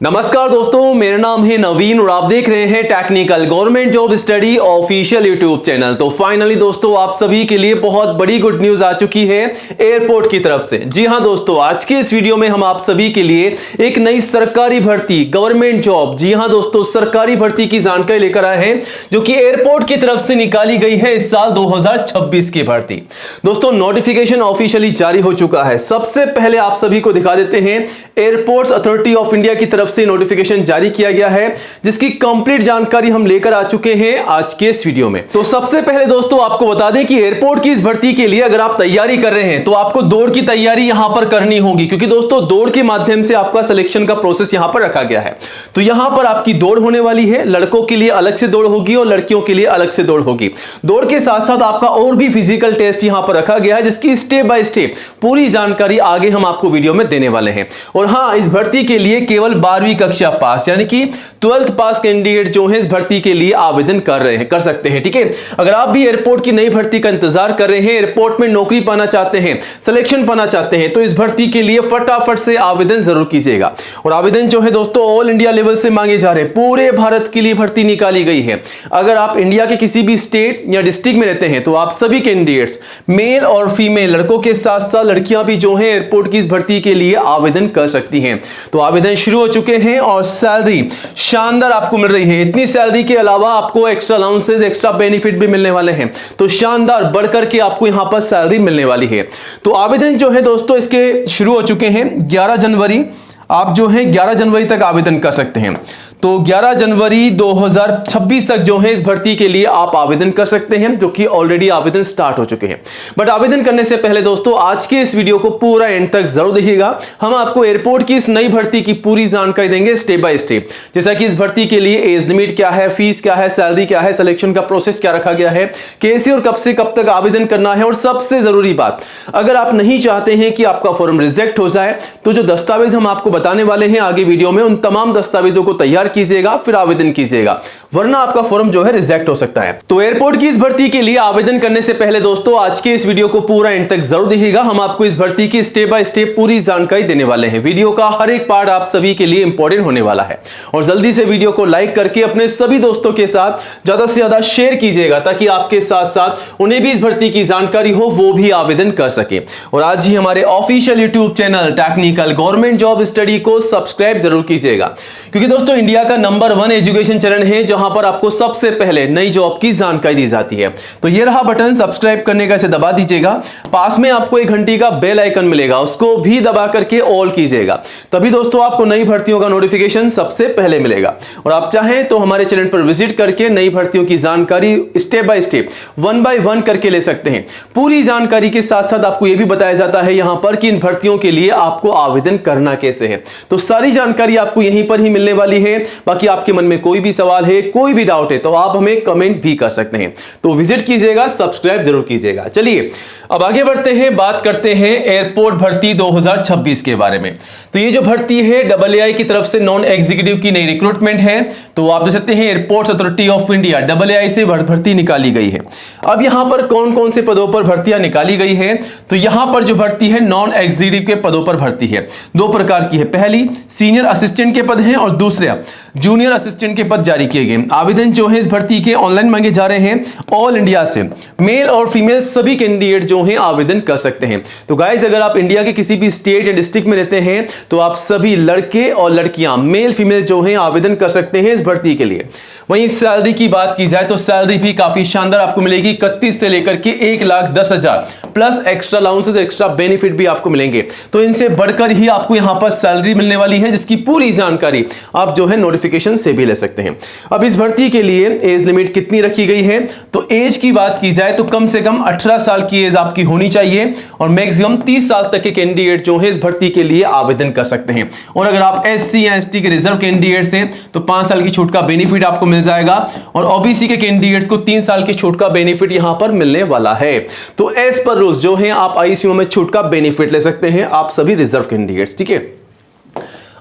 नमस्कार दोस्तों, मेरा नाम है नवीन और आप देख रहे हैं technical government job study official YouTube channel. तो फाइनली दोस्तों, आप सभी के लिए बहुत बड़ी गुड न्यूज आ चुकी है एयरपोर्ट की तरफ से। जी हां दोस्तों, आज के इस वीडियो में हम आप सभी के लिए एक नई सरकारी भर्ती गवर्नमेंट जॉब, जी हां दोस्तों, सरकारी भर्ती की जानकारी लेकर आए हैं जो कि एयरपोर्ट की तरफ से निकाली गई है इस साल 2026 की भर्ती। दोस्तों, नोटिफिकेशन ऑफिशियली जारी हो चुका है। सबसे पहले आप सभी को दिखा देते हैं, एयरपोर्ट्स अथॉरिटी ऑफ इंडिया की तरफ से नोटिफिकेशन जारी किया गया है जिसकी कंप्लीट जानकारी हम लेकर आ चुके हैं आज के इस वीडियो में। तो सबसे पहले दोस्तों आपको बता दें कि एयरपोर्ट की इस भर्ती के लिए अगर आप तैयारी कर रहे हैं तो आपको दौड़ की तैयारी यहां पर करनी होगी, क्योंकि दोस्तों दौड़ के माध्यम से आपका सिलेक्शन का प्रोसेस यहां पर रखा गया है। तो यहां पर आपकी दौड़ होने वाली है, लड़कों के लिए अलग से दौड़ होगी और लड़कियों के लिए अलग से दौड़ होगी। दौड़ के साथ साथ आपका और भी फिजिकल टेस्ट यहां पर रखा गया है जिसकी स्टेप बाय स्टेप पूरी जानकारी आगे हम आपको वीडियो में देने वाले हैं। और हां, इस भर्ती के लिए केवल 12वीं कक्षा पास यानी कि 12th पास कैंडिडेट जो है इस भर्ती के लिए आवेदन कर सकते हैं। ठीक है, अगर आप भी एयरपोर्ट की नई भर्ती का इंतजार कर रहे हैं, एयरपोर्ट में नौकरी पाना चाहते हैं, सिलेक्शन पाना चाहते हैं, तो इस भर्ती के लिए फटाफट से आवेदन जरूर कीजिएगा। और आवेदन जो है दोस्तों ऑल इंडिया लेवल से मांगे जा रहे हैं, पूरे भारत के लिए भर्ती निकाली गई है। अगर आप इंडिया के किसी भी स्टेट या डिस्ट्रिक्ट में रहते हैं तो आप सभी कैंडिडेट्स, मेल और फीमेल, लड़कों के साथ साथ लड़कियां भी जो है एयरपोर्ट की इस भर्ती के लिए आवेदन कर सकती हैं। तो आवेदन शुरू हो चुके हैं और सैलरी शानदार आपको मिल रही है। इतनी सैलरी के अलावा आपको एक्स्ट्रा अलाउंसेस, एक्स्ट्रा बेनिफिट भी मिलने वाले हैं। तो शानदार बढ़कर के आपको यहां पर सैलरी मिलने वाली है। तो आवेदन जो है दोस्तों इसके शुरू हो चुके हैं 11 जनवरी। आप जो है 11 जनवरी तक आवेदन कर सकते हैं। तो 11 जनवरी 2026 तक जो है इस भर्ती के लिए आप आवेदन कर सकते हैं, जो कि ऑलरेडी आवेदन स्टार्ट हो चुके हैं। बट आवेदन करने से पहले दोस्तों आज के इस वीडियो को पूरा एंड तक जरूर देखिएगा। हम आपको एयरपोर्ट की इस नई भर्ती की पूरी जानकारी देंगे स्टेप बाय स्टेप, जैसा कि इस भर्ती के लिए एज लिमिट क्या है, फीस क्या है, सैलरी क्या है, सिलेक्शन का प्रोसेस क्या रखा गया है, कैसे और कब से कब तक आवेदन करना है। और सबसे जरूरी बात, अगर आप नहीं चाहते हैं कि आपका फॉर्म रिजेक्ट हो जाए तो जो दस्तावेज हम आपको बताने वाले हैं आगे वीडियो में, उन तमाम दस्तावेजों को तैयार कीजिएगा, फिर आवेदन कीजिएगा, वरना आपका फॉर्म जो है रिजेक्ट हो सकता है। तो एयरपोर्ट की इस भर्ती के लिए आवेदन करने से पहले दोस्तों आज के इस वीडियो को पूरा एंड तक जरूर देखिएगा। हम आपको इस भर्ती की स्टेप बाय स्टेप पूरी जानकारी देने वाले हैं। वीडियो का हर एक पार्ट आप सभी के लिए इंपॉर्टेंट होने वाला है। और जल्दी से वीडियो को लाइक करके अपने सभी दोस्तों के साथ ज्यादा से ज्यादा शेयर कीजिएगा, ताकि आपके साथ साथ उन्हें भी इस भर्ती की जानकारी हो, वो भी आवेदन कर सके। और आज ही हमारे official YouTube channel technical government job study को सब्सक्राइब जरूर कीजिएगा, क्योंकि दोस्तों इंडिया का नंबर 1 एजुकेशन चैनल है जहां पर आपको सबसे पहले नई जॉब की जानकारी दी जाती है। तो ये रहा बटन सब्सक्राइब करने का, इसे दबा दीजिएगा। पास में आपको एक घंटी का बेल आइकन मिलेगा, उसको भी दबा करके ऑल कीजिएगा, तभी दोस्तों आपको नई भर्तियों का नोटिफिकेशन सबसे पहले मिलेगा। और आप चाहें तो हमारे चैनल पर विजिट करके नई भर्तियों की जानकारी स्टेप बाय स्टेप 1 बाय 1 करके ले सकते हैं। पूरी जानकारी के साथ साथ आपको यह भी बताया जाता है यहां पर कि इन भर्तियों के लिए आपको आवेदन करना कैसे है। तो सारी जानकारी आपको यहीं पर ही मिलने वाली है। बाकी आपके मन में कोई भी सवाल है, कोई भी डाउट है, तो आप हमें कमेंट भी कर सकते हैं। तो विजिट कीजिएगा, सब्सक्राइब जरूर कीजिएगा। चलिए अब आगे बढ़ते हैं, बात करते हैं एयरपोर्ट भर्ती 2026 के बारे में। तो ये जो भर्ती है AAI की तरफ से नॉन एग्जीक्यूटिव की नई रिक्रूटमेंट है। तो आप देख सकते हैं airports authority of India AAI से भर्ती निकाली गई है। अब यहां पर कौन कौन से पदों पर भर्तियां निकाली गई है, तो यहां पर जो भर्ती है नॉन एग्जीक्यूटिव के पदों पर भर्ती है। 2 प्रकार की है, पहली सीनियर असिस्टेंट के पद हैं और दूसरा जूनियर असिस्टेंट के पद जारी किए गए। आवेदन जो है इस भर्ती के ऑनलाइन मांगे जा रहे हैं ऑल इंडिया से। मेल और फीमेल सभी कैंडिडेट जो हैं आवेदन कर सकते हैं। तो गाइस, अगर आप इंडिया के किसी भी स्टेट या डिस्ट्रिक्ट में रहते हैं तो आप सभी लड़के और लड़कियां, मेल फीमेल जो हैं आवेदन कर सकते हैं इस भर्ती के लिए। वहीं सैलरी की बात की जाए तो सैलरी भी काफी शानदार आपको मिलेगी, 31 से लेकर के 1,10,000 plus extra allowances, extra benefit भी आपको मिलेंगे। तो इनसे बढ़कर ही आपको यहां पर सैलरी मिलने वाली है, जिसकी पूरी जानकारी आप जो है नोटिफिकेशन से भी ले सकते हैं। अब इस भर्ती के लिए एज लिमिट कितनी रखी गई है, तो एज की बात की जाए तो कम से कम 18 साल की एज आपकी होनी चाहिए और मैक्सिमम 30 साल तक के कैंडिडेट जो है इस भर्ती के लिए आवेदन कर सकते हैं। और अगर आप SC या ST के रिजर्व कैंडिडेट्स हैं तो 5 साल की छूट का बेनिफिट आपको मिल जाएगा और OBC के कैंडिडेट्स को 3 साल की छूट का बेनिफिट यहां पर मिलने वाला है। तो एज पर रूल्स जो है आप ICU में छूट का बेनिफिट ले सकते हैं, आप सभी रिजर्व कैंडिडेट्स। ठीक है,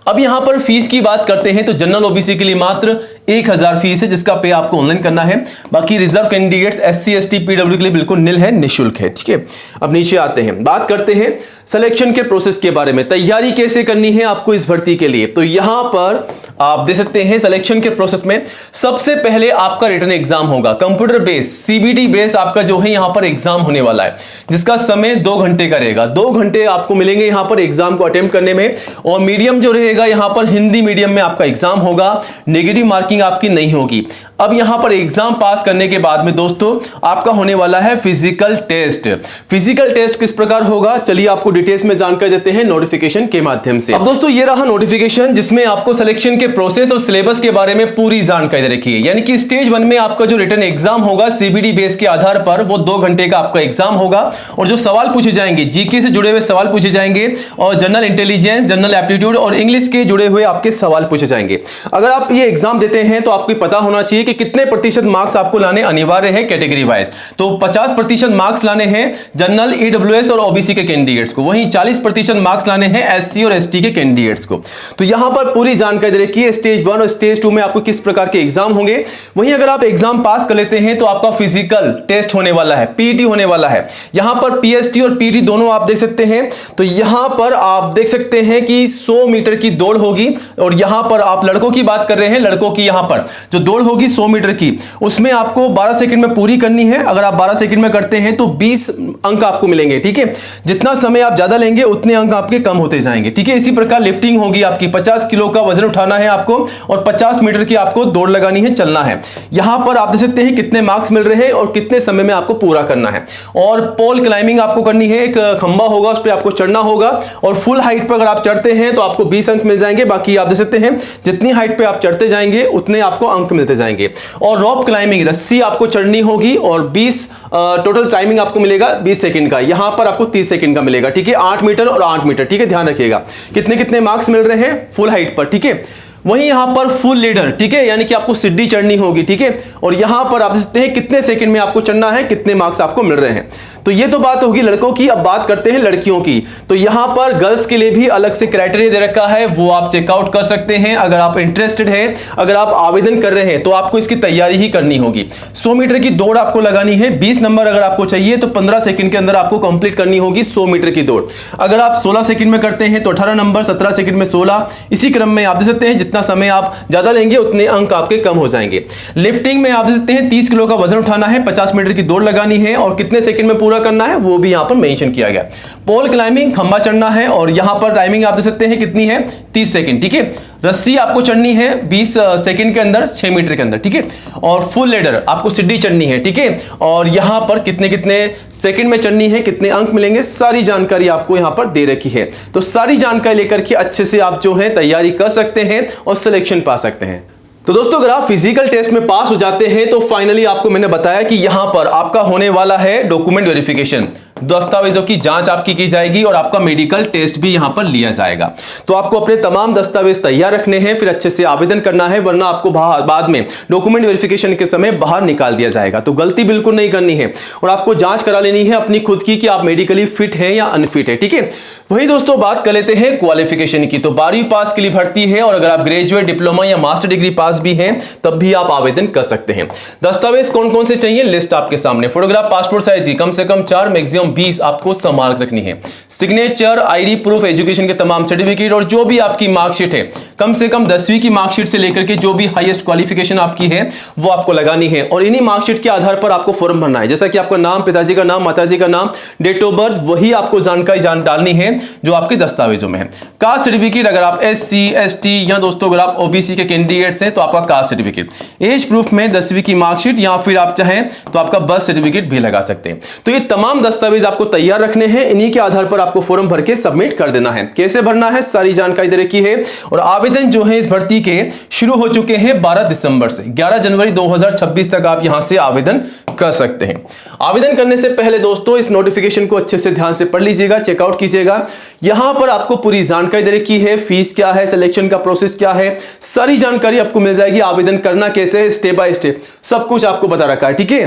अब यहां पर फीस की बात करते हैं तो जनरल OBC के लिए मात्र 1000 फीस है जिसका पे आपको ऑनलाइन करना है। बाकी reserve candidates SC ST PW के लिए बिल्कुल निल है, निःशुल्क है। ठीक है, अब नीचे आते हैं, बात करते हैं सिलेक्शन के प्रोसेस के बारे में। तैयारी कैसे करनी है आपको इस भर्ती के लिए, तो यहां पर आप देख सकते हैं सिलेक्शन के प्रोसेस में सबसे पहले आपका रिटन एग्जाम होगा, कंप्यूटर बेस CBT बेस आपका जो है यहां पर एग्जाम होने वाला है, जिसका समय 2 घंटे का रहेगा। 2 घंटे आपको मिलेंगे यहां पर एग्जाम को अटेम्प्ट करने में, और मीडियम जो रहेगा यहां पर हिंदी मीडियम में आपका एग्जाम होगा, नेगेटिव मार्किंग आपकी नहीं होगी। अब यहां पर एग्जाम पास करने के बाद में दोस्तों आपका होने वाला है फिजिकल टेस्ट। फिजिकल टेस्ट किस प्रकार होगा, चलिए आपको डिटेल्स में जानकारी देते हैं नोटिफिकेशन के माध्यम से। अब दोस्तों ये रहा नोटिफिकेशन, जिसमें आपको सिलेक्शन के प्रोसेस और सिलेबस के बारे में पूरी जानकारी दे रखी है। यानी कि स्टेज 1 में आपका जो रिटन एग्जाम होगा CBT बेस के आधार पर, वो 2 घंटे का आपका एग्जाम होगा, और जो सवाल पूछे जाएंगे जीके से जुड़े हुए सवाल पूछे जाएंगे, और जनरल इंटेलिजेंस, जनरल एप्टीट्यूड और इंग्लिश के जुड़े हुए आपके सवाल पूछे जाएंगे। अगर आप ये एग्जाम देते हैं तो आपको पता होना चाहिए कि कितने प्रतिशत मार्क्स आपको लाने अनिवार्य है कैटेगरी वाइज। तो 50% मार्क्स लाने हैं जनरल, EWS और OBC के कैंडिडेट्स को, वहीं 40% मार्क्स लाने हैं SC और ST के कैंडिडेट्स को। तो यहां पर पूरी जानकारी दे रखी है स्टेज 1 और स्टेज 2 में आपको किस प्रकार के एग्जाम होंगे। वहीं अगर आप एग्जाम पास कर लेते हैं तो आपका फिजिकल टेस्ट होने वाला है, PET होने वाला है। यहां पर PST और PT दोनों आप देख सकते हैं। तो यहां पर आप देख सकते हैं कि 100 मीटर की दौड़ होगी, और यहां पर आप लड़कों की बात कर रहे हैं, लड़कों की यहां पर जो दौड़ होगी 100 मीटर की, उसमें आपको 12 सेकंड में पूरी करनी है। अगर आप 12 सेकंड में करते हैं तो 20 अंक आपको मिलेंगे। ठीक है, जितना समय आप ज्यादा लेंगे उतने अंक आपके कम होते जाएंगे। ठीक है, इसी प्रकार लिफ्टिंग होगी आपकी, 50 किलो का वजन उठाना है आपको, और 50 मीटर की आपको दौड़ लगानी है, चलना है। यहां पर आप देख सकते हैं कितने मार्क्स मिल रहे हैं और कितने समय में आपको पूरा करना है। और पोल क्लाइंबिंग आपको करनी है, एक खंबा होगा उस पर आपको चढ़ना होगा, और फुल हाइट पर अगर आप चढ़ते हैं तो आपको 20 अंक मिल जाएंगे। बाकी आप देख सकते हैं जितनी हाइट पे आप चढ़ते जाएंगे उतने आपको अंक मिलते जाएंगे। और रॉप क्लाइंबिंग, रस्सी आपको चढ़नी होगी, और 20 टोटल टाइमिंग आपको मिलेगा 20 सेकंड का, यहां पर आपको 30 सेकंड का मिलेगा। ठीक है, 8 मीटर और 8 मीटर। ठीक है, ध्यान रखिएगा कितने कितने मार्क्स मिल रहे हैं फुल हाइट पर। ठीक है, वहीं यहां पर फुल लीडर, ठीक है, यानी कि आपको सीढ़ी चढ़नी होगी। ठीक है, और यहां पर आप देख सकते हैं कितने सेकंड में आपको चढ़ना है, कितने मार्क्स आपको मिल रहे हैं। तो ये तो बात होगी लड़कों की। अब बात करते हैं लड़कियों की। तो यहां पर गर्ल्स के लिए भी अलग से क्राइटेरिया दे रखा है, वो आप चेकआउट कर सकते हैं अगर आप इंटरेस्टेड हैं। अगर आप आवेदन कर रहे हैं तो आपको इसकी तैयारी ही करनी होगी। 100 मीटर की दौड़ आपको लगानी है, 20 नंबर अगर आपको चाहिए तो 15 सेकंड के अंदर आपको कंप्लीट करनी होगी 100 मीटर की दौड़। अगर आप 16 सेकंड में करते हैं तो 18 नंबर, 17 सेकंड में 16, इसी क्रम में आप देख सकते हैं जितना समय आप ज्यादा लेंगे उतने अंक आपके कम हो जाएंगे। लिफ्टिंग में आप देख सकते हैं 30 किलो का वजन उठाना है, 50 मीटर की दौड़ लगानी है, और कितने सेकंड में पूरा करना है वो भी यहां पर मेंशन किया गया। पोल क्लाइंबिंग, खंबा चढ़ना है, और यहां पर टाइमिंग आप देख सकते हैं कितनी है, 30 सेकंड। ठीक है, रस्सी आपको चढ़नी है 20 सेकंड के अंदर, 6 मीटर के अंदर। ठीक है, और फुल लेडर आपको सीढ़ी चढ़नी है। ठीक है, और यहां पर कितने कितने सेकंड में चढ़नी है, कितने अंक मिलेंगे, सारी जानकारी आपको यहां पर दे रखी है। तो सारी जानकारी लेकर के अच्छे से आप जो है तैयारी कर सकते हैं और सिलेक्शन पा सकते हैं। तो दोस्तों अगर आप फिजिकल टेस्ट में पास हो जाते हैं तो फाइनली आपको मैंने बताया कि यहां पर आपका होने वाला है डॉक्यूमेंट वेरिफिकेशन, दस्तावेजों की जांच आपकी की जाएगी, और आपका मेडिकल टेस्ट भी यहां पर लिया जाएगा। तो आपको अपने तमाम दस्तावेज तैयार रखने हैं, फिर अच्छे से आवेदन करना है, वरना आपको बाद में डॉक्यूमेंट वेरिफिकेशन के समय बाहर निकाल दिया जाएगा। तो गलती बिल्कुल नहीं करनी है, और आपको जांच करा लेनी है अपनी खुद की कि आप मेडिकली फिट है या अनफिट है। ठीक है, वही दोस्तों बात कर लेते हैं क्वालिफिकेशन की। तो 12वीं पास के लिए भर्ती है, और अगर आप ग्रेजुएट, डिप्लोमा या मास्टर डिग्री पास भी हैं तब भी आप आवेदन कर सकते हैं। दस्तावेज कौन कौन से चाहिए, लिस्ट आपके सामने। फोटोग्राफ पासपोर्ट साइज की कम से कम 4, मैक्सिमम 20 आपको संभाल रखनी है। सिग्नेचर, ID प्रूफ, एजुकेशन के तमाम सर्टिफिकेट, और जो भी आपकी मार्कशीट है, कम से कम 10वीं की मार्कशीट से लेकर के जो भी हाईएस्ट क्वालिफिकेशन आपकी है वो आपको लगानी है, और इन्हीं मार्कशीट के आधार पर आपको फॉर्म भरना है। जैसा कि आपका नाम, पिताजी का नाम, माताजी का नाम, डेट ऑफ बर्थ, वही आपको जानकारी डालनी है जो आपके दस्तावेजों में है। कास्ट सर्टिफिकेट, अगर आप SC, ST या दोस्तों अगर आप OBC के कैंडिडेट्स हैं तो आपका कास्ट सर्टिफिकेट। एज प्रूफ में 10वीं की मार्कशीट, या फिर आप चाहें तो आपका बर्थ सर्टिफिकेट भी लगा सकते हैं। तो ये तमाम दस्तावेज आपको तैयार रखने हैं, इन्हीं के आधार पर आपको फॉर्म भर के सबमिट कर देना है। कैसे भरना है सारी जानकारी दे रखी है, और आवेदन जो है इस भर्ती के शुरू हो चुके हैं 12 दिसंबर से 11 जनवरी 2026 तक आप यहां से आवेदन कर सकते हैं। आवेदन करने से पहले दोस्तों इस नोटिफिकेशन को अच्छे से ध्यान से पढ़ लीजिएगा, चेकआउट कीजिएगा। यहां पर आपको पूरी जानकारी दे रखी है, फीस क्या है, सिलेक्शन का प्रोसेस क्या है, सारी जानकारी आपको मिल जाएगी। आवेदन करना कैसे है, स्टेप बाय स्टेप सब कुछ आपको बता रखा है। ठीक है,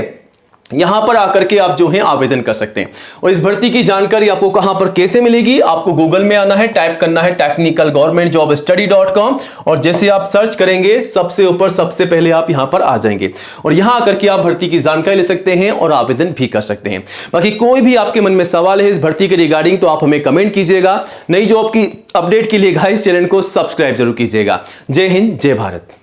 यहां पर आकर के आप जो है आवेदन कर सकते हैं। और इस भर्ती की जानकारी आपको कहां पर कैसे मिलेगी, आपको गूगल में आना है, टाइप करना है technicalgovernmentjobstudy.com और जैसे आप सर्च करेंगे सबसे ऊपर सबसे पहले आप यहां पर आ जाएंगे और यहां आकर के आप भर्ती की जानकारी ले सकते हैं और आवेदन भी कर सकते हैं। बाकी कोई भी आपके मन में सवाल है इस भर्ती के रिगार्डिंग तो आप हमें कमेंट कीजिएगा। नई जॉब की अपडेट के लिए गाइस चैनल को सब्सक्राइब जरूर कीजिएगा। जय हिंद, जय भारत।